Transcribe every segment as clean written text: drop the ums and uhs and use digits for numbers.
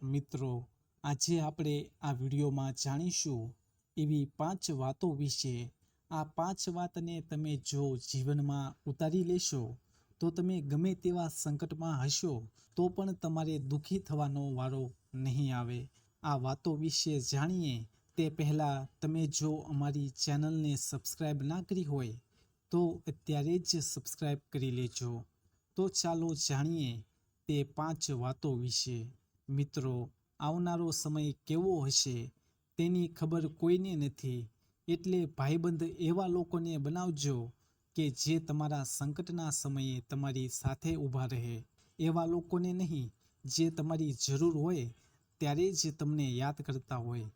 મિત્રો, આજે આપણે આ વિડીયોમાં જાણીશું એવી 5 વાતો વિશે। આ 5 વાતને તમે જો જીવનમાં ઉતારી લેશો તો તમે ગમે તેવા સંકટમાં હશો તો પણ તમારે દુઃખી થવાનો વારો નહીં આવે। આ વાતો વિશે જાણીએ તે પહેલાં તમે જો અમારી ચેનલને સબસ્ક્રાઈબ ના કરી હોય તો અત્યારે જ સબસ્ક્રાઈબ કરી લેજો। તો ચાલો જાણીએ તે 5 વાતો વિશે। મિત્રો, આવનારો સમય કેવો હશે તેની ખબર કોઈને નથી, એટલે ભાઈબંધ એવા લોકોને બનાવજો કે જે તમારા સંકટના સમયે તમારી સાથે ઊભા રહે। એવા લોકોને નહીં જે તમારી જરૂર હોય ત્યારે જ તમને યાદ કરતા હોય।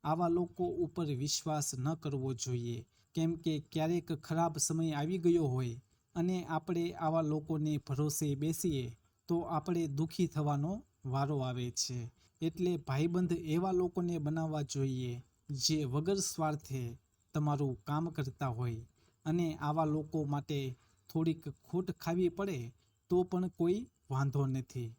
આવા લોકો ઉપર વિશ્વાસ ન કરવો જોઈએ, કેમ કે ક્યારેક ખરાબ સમય આવી ગયો હોય અને આપણે આવા લોકોને ભરોસે બેસીએ તો આપણે દુઃખી થવાનો વારો આવે છે। એટલે ભાઈબંધ એવા લોકોને બનાવવા જોઈએ જે વગર સ્વાર્થે તમારું કામ કરતા હોય, અને આવા લોકો માટે થોડીક ખોટ ખાવી પડે તો પણ કોઈ વાંધો નથી।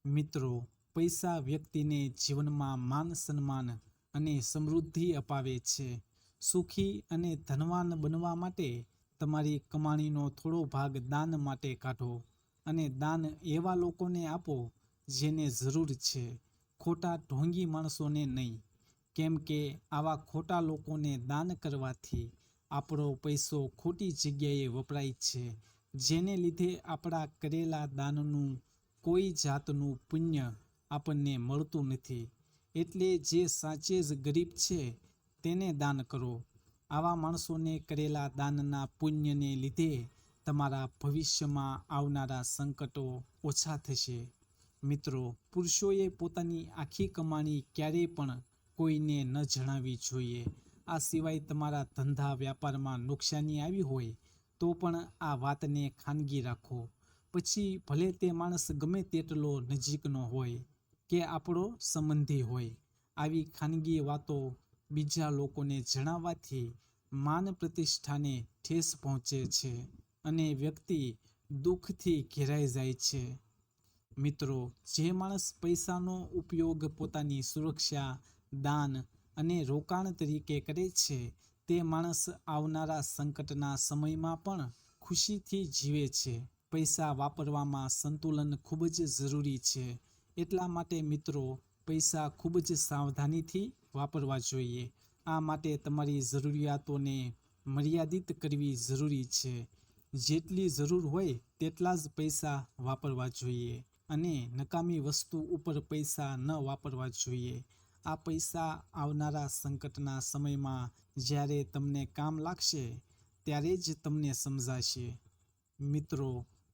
મિત્રો, પૈસા વ્યક્તિને જીવનમાં માન સન્માન અને સમૃદ્ધિ અપાવે છે। સુખી અને ધનવાન બનવા માટે તમારી કમાણીનો થોડો ભાગ દાન માટે કાઢો, અને દાન એવા લોકોને આપો જેને જરૂર છે, ખોટા ઢોંગી માણસોને નહીં, કેમ કે આવા ખોટા લોકોને દાન કરવાથી આપણો પૈસો ખોટી જગ્યાએ વપરાય છે, જેને લીધે આપણા કરેલા દાનનું કોઈ જાતનું પુણ્ય આપણને મળતું નથી। એટલે જે સાચે જ ગરીબ છે તેને દાન કરો। આવા માણસોને કરેલા દાનના પુણ્યને લીધે તમારા ભવિષ્યમાં આવનારા સંકટો ઓછા થશે। મિત્રો, પુરુષોએ પોતાની આખી કમાણી ક્યારેય પણ કોઈને ન જણાવવી જોઈએ। આ સિવાય તમારા ધંધા વ્યાપારમાં નુકસાની આવી હોય તો પણ આ વાતને ખાનગી રાખો, પછી ભલે તે માણસ ગમે તેટલો નજીકનો હોય કે આપણો સંબંધી હોય। આવી ખાનગી વાતો બીજા લોકોને જણાવવાથી માન પ્રતિષ્ઠાને ઠેસ પહોંચે છે અને વ્યક્તિ દુઃખથી ઘેરાઈ જાય છે। મિત્રો, જે માણસ પૈસાનો ઉપયોગ પોતાની સુરક્ષા, દાન અને રોકાણ તરીકે કરે છે તે માણસ આવનારા સંકટના સમયમાં પણ ખુશીથી જીવે છે। પૈસા વાપરવામાં સંતુલન ખૂબ જ જરૂરી છે, એટલા માટે મિત્રો, પૈસા ખૂબ જ સાવધાનીથી વાપરવા જોઈએ। આ માટે તમારી જરૂરિયાતોને મર્યાદિત કરવી જરૂરી છે। જેટલી જરૂર હોય તેટલા જ પૈસા વાપરવા જોઈએ, અને નકામી વસ્તુ ઉપર પૈસા ન વાપરવા જોઈએ। આ પૈસા આવનારા સંકટના સમયમાં જ્યારે તમને કામ લાગશે ત્યારે જ તમને સમજાશે। મિત્રો,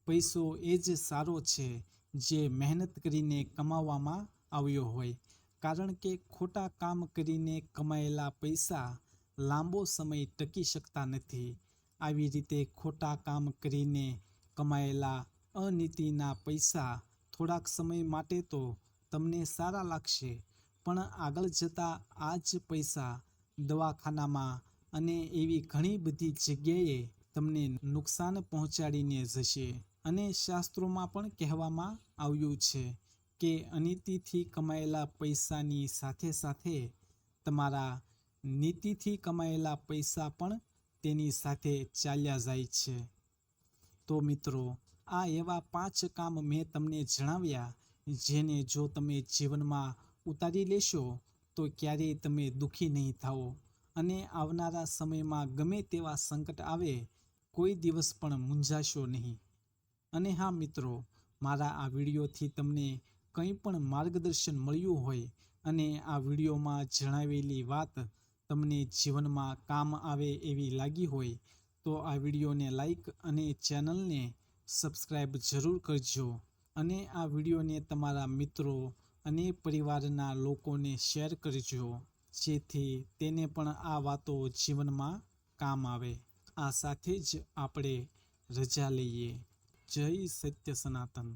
પૈસો એ જ સારો છે જે મહેનત કરીને કમાવવામાં આવ્યો હોય, કારણ કે ખોટા કામ કરીને કમાયેલા પૈસા લાંબો સમય ટકી શકતા નથી। આવી રીતે ખોટા કામ કરીને કમાયેલા અનીતિના પૈસા થોડાક સમય માટે તો તમને સારા લાગશે, પણ આગળ જતાં આ જ પૈસા દવાખાનામાં અને એવી ઘણી બધી જગ્યાએ તમને નુકસાન પહોંચાડીને જશે। અને શાસ્ત્રોમાં પણ કહેવામાં આવ્યું છે કે અનીતિથી કમાયેલા પૈસાની સાથે સાથે તમારા નીતિથી કમાયેલા પૈસા પણ તેની સાથે ચાલ્યા જાય છે। તો મિત્રો, આ એવા 5 કામ મેં તમને જણાવ્યા જેને જો તમે જીવનમાં ઉતારી લેશો તો ક્યારેય તમે દુઃખી નહીં થાઓ, અને આવનારા સમયમાં ગમે તેવા સંકટ આવે કોઈ દિવસ પણ મૂંઝાશો નહીં। અને હા મિત્રો, મારા આ વિડીયોથી તમને કંઈ પણ માર્ગદર્શન મળ્યું હોય અને આ વિડીયોમાં જણાવેલી વાત તમને જીવનમાં કામ આવે એવી લાગી હોય તો આ વિડીયોને લાઈક અને ચેનલને સબસ્ક્રાઈબ જરૂર કરજો, અને આ વિડીયોને તમારા મિત્રો અને પરિવારના લોકોને શેર કરજો, જેથી તેને પણ આ વાતો જીવનમાં કામ આવે। આ સાથે જ આપણે રજા લઈએ। જય સત્ય સનાતન।